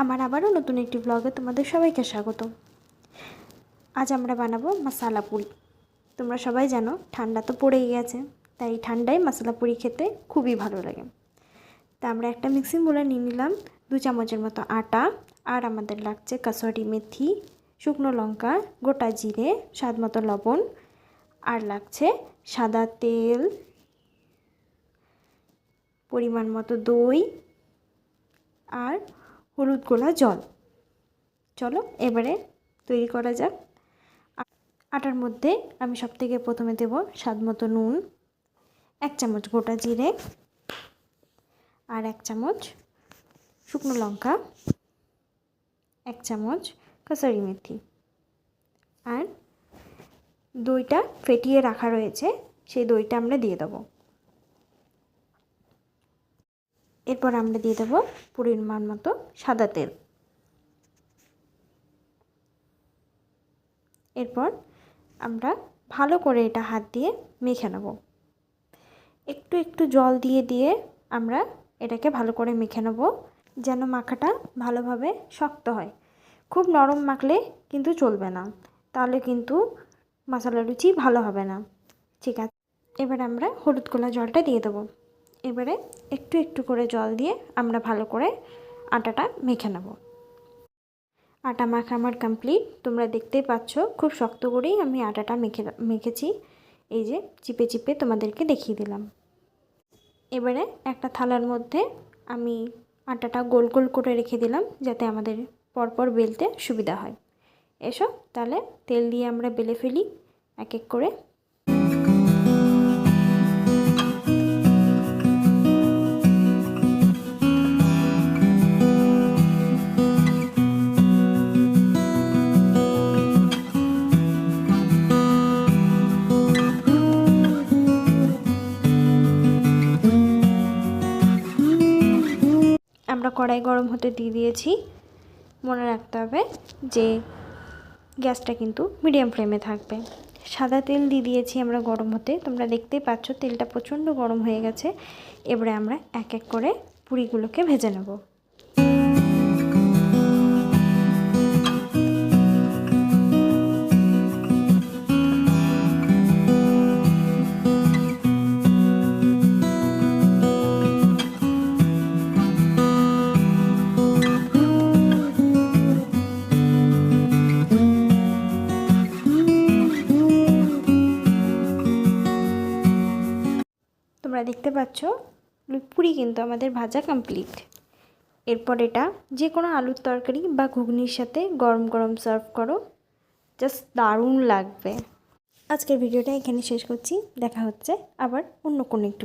আমার আবারও নতুন একটি ব্লগে তোমাদের সবাইকে স্বাগত। আজ আমরা বানাবো মশলা পুরি। তোমরা সবাই জানো ঠান্ডা তো পড়েই গেছে, তাই ঠান্ডায় মশলা পুরি খেতে খুবই ভালো লাগে। তা আমরা একটা মিক্সিং বোলে নিয়ে নিলাম 2 চামচের মতো আটা, আর আমাদের লাগছে কাসুরি মেথি, শুকনো লঙ্কা, গোটা জিরে, স্বাদ মতো লবণ, আর লাগছে সাদা তেল, পরিমাণ মতো দই আর হলুদ গোলা জল। চলো এবারে তৈরি করা যাক। আটার মধ্যে আমি সবথেকে প্রথমে দেব স্বাদ মতো নুন, 1 চামচ গোটা জিরে, আর 1 চামচ শুকনো লঙ্কা, 1 চামচ কাসুরি মেথি, আর দইটা ফেটিয়ে রাখা রয়েছে সেই দইটা আমরা দিয়ে দেব। এরপর আমরা দিয়ে দেব পরিমাণ মতো সাদা তেল। এরপর আমরা ভালো করে এটা হাত দিয়ে মেখে নেব। একটু একটু জল দিয়ে দিয়ে আমরা এটাকে ভালো করে মেখে নেব, যেন মাখাটা ভালোভাবে শক্ত হয়। খুব নরম মাখলে কিন্তু চলবে না, তাহলে কিন্তু মশলা লুচি ভালো হবে না। ঠিক আছে, এবার আমরা হলুদ গোলা জলটা দিয়ে দেবো। এবারে একটু একটু করে জল দিয়ে আমরা ভালো করে আটাটা মেখে নেব। আটা মাখা আমার কমপ্লিট। তোমরা দেখতেই পাচ্ছ খুব শক্ত করেই আমি আটাটা মেখেছি। এই যে চিপে চিপে তোমাদেরকে দেখিয়ে দিলাম। এবারে একটা থালার মধ্যে আমি আটাটা গোল গোল করে রেখে দিলাম, যাতে আমাদের পরপর বেলতে সুবিধা হয়। এসো তাহলে তেল দিয়ে আমরা বেলে ফেলি এক এক করে। আমরা কড়াই গরম হতে দিয়ে দিয়েছি। মনে রাখতে হবে যে গ্যাসটা কিন্তু মিডিয়াম ফ্লেমে থাকবে। সাদা তেল দিয়ে দিয়েছি আমরা গরম হতে। তোমরা দেখতেই পাচ্ছ তেলটা প্রচণ্ড গরম হয়ে গেছে। এবারে আমরা এক এক করে পুরিগুলোকে ভেজে নেব। তোমরা দেখতে পাচ্ছ পুরি কিন্তু আমাদের ভাজা কমপ্লিট। এরপর এটা যে কোনো আলুর তরকারি বা ঘুগনির সাথে গরম গরম সার্ভ করো, জাস্ট দারুণ লাগবে। আজকের ভিডিওটা এখানে শেষ করছি। দেখা হচ্ছে আবার অন্য কোনো একটু